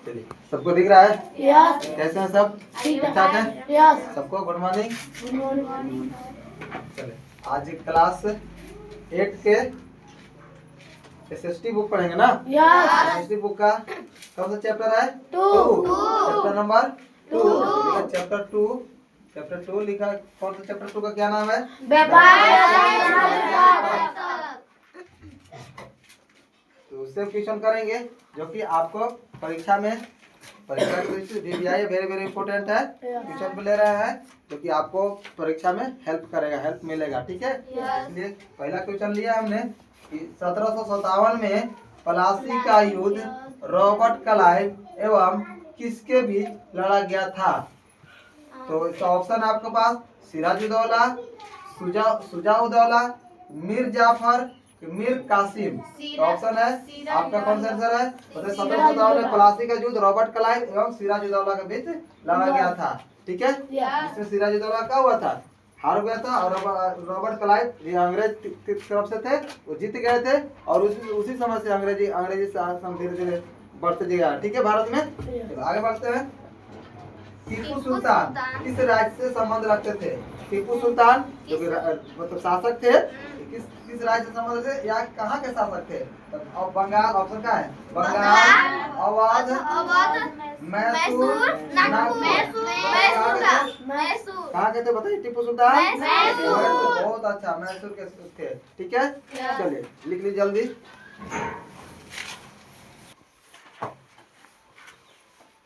चलिए, सबको दिख रहा है? यस। कैसे हैं सब? ठीक ठाक है? यस। सबको गुड मॉर्निंग। चलिए, आज क्लास 8 के एसएसटी बुक पढ़ेंगे ना? यस। एसएसटी बुक का कौन सा चैप्टर है? 2। Chapter number 2। चैप्टर 2 लिखा। कौन सा चैप्टर 2 का क्या नाम है? तो उससे क्वेश्चन करेंगे जो कि आपको परीक्षा में वेरी वेरी इंपॉर्टेंट है। क्वेश्चन पे ले रहा है जो कि आपको परीक्षा में हेल्प करेगा, हेल्प मिलेगा। ठीक है, इसलिए पहला क्वेश्चन लिया हमने कि 1757 में प्लासी का युद्ध रॉबर्ट क्लाइव एवं किसके बीच लड़ा गया था? तो इसका ऑप्शन आपके पास सिराजुद्दौला, शुजाउद्दौला, मीर जाफर, मीर कासिम। तो ऑप्शन है आपका कौन सा आंसर है? मतलब 1757 में प्लासी का युद्ध रॉबर्ट क्लाइव एवं सिराजुद्दौला के बीच लड़ा गया था। ठीक है, जिसमें सिराजुद्दौला क्या हुआ था? हार गया था और रॉबर्ट क्लाइव जो अंग्रेज की तरफ से थे वो जीत गए थे और उसी समय से अंग्रेजी शासन धीरे धीरे बढ़ते गया। ठीक है, भारत में। तो आगे बढ़ते हैं। टीपू सुल्तान किस राज्य से संबंध रखते थे? टीपू सुल्तान जो कि मतलब शासक थे, किस राज्य से संबंध थे या कहाँ के शासक थे? तो बंगाल ऑप्शन का है, बंगाल, अवध, मैसूर, नागपुर। कहाँ के थे बताइए टीपू सुल्तान? मैसूर। बहुत अच्छा, मैसूर के थे। ठीक है, चलिए लिख लीजिए जल्दी।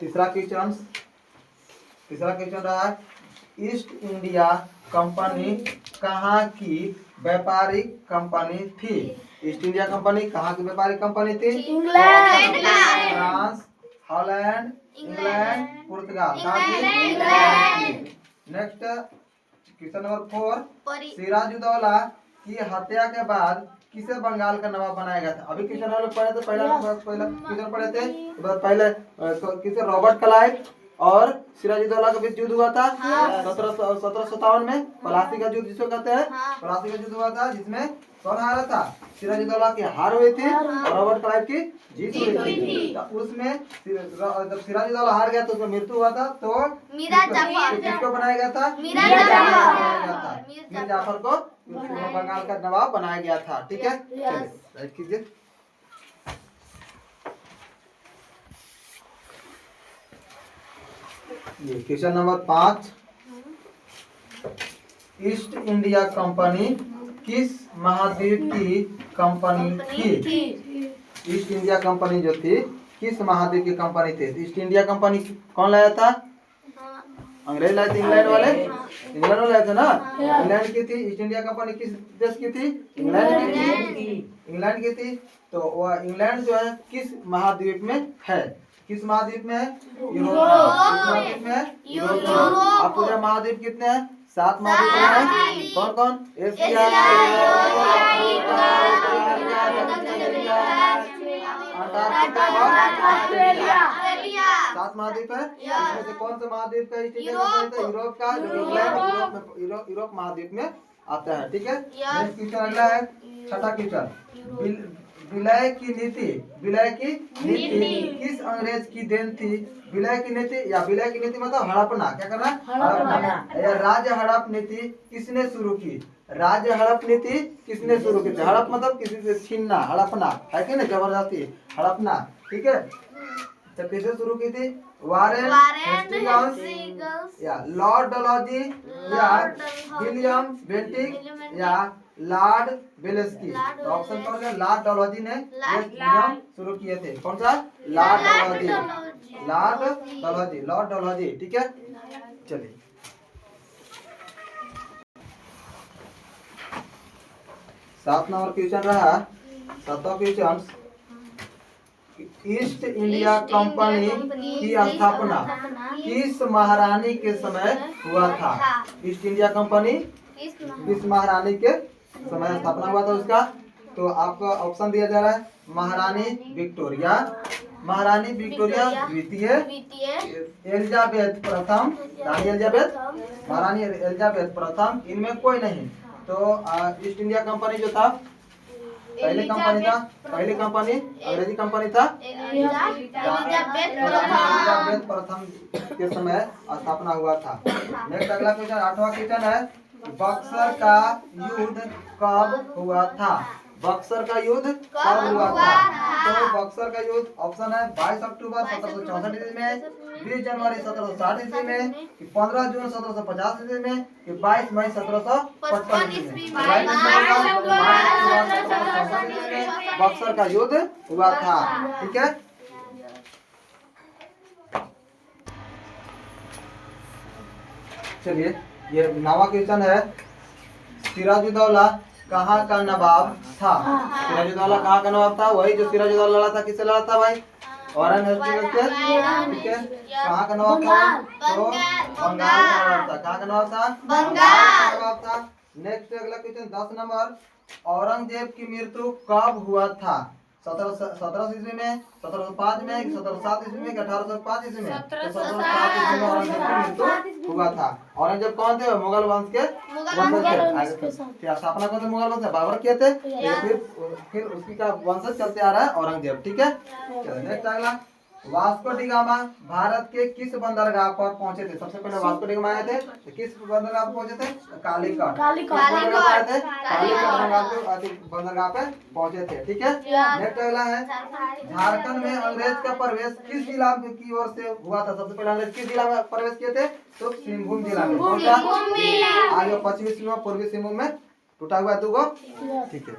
तीसरा क्वेश्चन रहा है, ईस्ट इंडिया कंपनी कहाँ की व्यापारिक कंपनी थी? ईस्ट इंडिया कंपनी कहाँ की व्यापारिक कंपनी थी? इंग्लैंड, फ्रांस, हॉलैंड, इंग्लैंड, पुर्तगाल। नेक्स्ट क्वेश्चन नंबर 4, सिराजुद्दौला की हत्या के बाद किसे बंगाल का नवाब बनाया गया था? अभी क्वेश्चन हम लोग पढ़े थे, पहला क्वेश्चन पढ़े थे। पहले किसे? रॉबर्ट क्लाइव और सिराजुद्दौला के बीच युद्ध हुआ था 1757 में। प्लासी का युद्ध जिसको कहते हैं, प्लासी का युद्ध हुआ था जिसमें कौन हारा था? सिराजुद्दौला की हार हुई थी और रॉबर्ट क्लाइव की जीत हुई थी। तो उसमें जब सिराजुद्दौला हार गया तो उसका मृत्यु हुआ था। तो किसको बनाया गया था? मीर जाफर को बंगाल का नवाब बनाया गया था। ठीक है, चलिए राइट कीजिए। ये question number 5, east India company किस महाद्वीप की कंपनी थी? ईस्ट इंडिया कंपनी जो थी किस महाद्वीप की कंपनी थी? ईस्ट इंडिया कंपनी कौन लाया था? अंग्रेज लाए थे, इंग्लैंड वाले। इंग्लैंड वाले लाए थे ना। इंग्लैंड की थी ईस्ट इंडिया कंपनी। किस देश की थी? इंग्लैंड की थी। तो वह इंग्लैंड जो है किस महाद्वीप में है? किस महाद्वीप में है? यूरोप में है। आप पूरे महाद्वीप कितने हैं? 7 महाद्वीप हैं। कौन कौन? एशिया, अंटार्कटिका और ऑस्ट्रेलिया। 7 महाद्वीप है। इसमें से कौन सा महाद्वीप का ईस्ट इंडिया कंपनी था? यूरोप का, जो इंग्लैंड यूरोप महाद्वीप में आता है। ठीक है, नेक्स्ट क्वेश्चन अगला है, छठा क्वेश्चन। विलय की नीति किस अंग्रेज की देन थी? विलय की नीति मतलब हड़पना। क्या करना? हड़पना। या राज्य हड़प नीति किसने शुरू की? राज्य हड़प नीति किसने शुरू की थी? हड़प मतलब किसी से छीनना, हड़पना है कि नहीं, जबरदस्ती हड़पना। ठीक है, तो किसने शुरू की थी? वारेन हेस्टिंग्स या लॉर्ड डलहौजी या विलियम बेंटिक या लॉर्ड वेलेस्ली। तो ऑप्शन कौन है? लॉर्ड डलहौजी ने ये नियम शुरू किए थे। कौन सा? लॉर्ड डलहौजी। ठीक है, चलिए 7 नंबर क्वेश्चन रहा। 7वां क्वेश्चन, ईस्ट इंडिया कंपनी की स्थापना किस महारानी के समय हुआ था? ईस्ट इंडिया कंपनी किस महारानी के समय स्थापना हुआ था उसका? तो आपको ऑप्शन दिया जा रहा है, महारानी विक्टोरिया, महारानी विक्टोरिया द्वितीय, एलिजाबेथ प्रथम, रानी एलिजाबेथ, महारानी एलिजाबेथ प्रथम, इनमें कोई नहीं। तो ईस्ट इंडिया कंपनी जो था पहली कंपनी अंग्रेजी कंपनी था एलिजाबेथ प्रथम के समय स्थापना हुआ था। नेक्स्ट अगला क्वेश्चन 8वां क्वेश्चन है बक्सर का युद्ध कब हुआ था? बक्सर का युद्ध कब हुआ था? तो बक्सर का युद्ध ऑप्शन है 22 अक्टूबर 1764 ईस्वी में, 20 जनवरी 1760 ईस्वी में, कि 15 जून 1750 ईस्वी में, कि 22 मई 1755 ईस्वी में। बक्सर का युद्ध हुआ था। ठीक है, चलिए ये 9वां क्वेश्चन है सिराजुद्दौला कहाँ का नवाब था? सिराजुद्दौला कहाँ का नवाब था? वही जो सिराजुद्दौला लड़ा था, किससे लड़ा था भाई? औरंगजेब से। ठीक है, कहाँ का नवाब था? तो बंगाल का नवाब था। कहाँ का नवाब था? बंगाल का नवाब था। नेक्स्ट अगला क्वेश्चन 10 नंबर औरंगजेब की मृत्यु कब हुआ था? 1700 ईस्वी में, 1705 में, 1707 ईस्वी में, 1805 ईस्वी में? 1707 ईस्वी में औरंगजेब की मृत्यु हुआ था। औरंगजेब कौन थे? मुगल वंश के वंशज थे। स्थापना कौन थे? मुगल वंश बाबर किए थे। फिर उसकी का वंशज चलते आ रहा है औरंगजेब। ठीक है, नेक्स्ट अगला वास्को डी गामा भारत के किस बंदरगाह पर पहुंचे थे? सबसे पहले वास्को डी गामा आए थे तो किस बंदरगाह पर पहुंचे थे? कालीकट बंदरगाह पे पहुंचे थे। ठीक है, नेक्स्ट अगला है झारखंड में अंग्रेज का प्रवेश किस जिला की ओर से हुआ था? सबसे पहले अंग्रेज किस जिला में प्रवेश किए थे? तो सिंहभूम जिला में। कौन सा? आज पश्चिमी सिंहभूम पूर्वी सिंहभूम में टूटा हुआ है। ठीक है।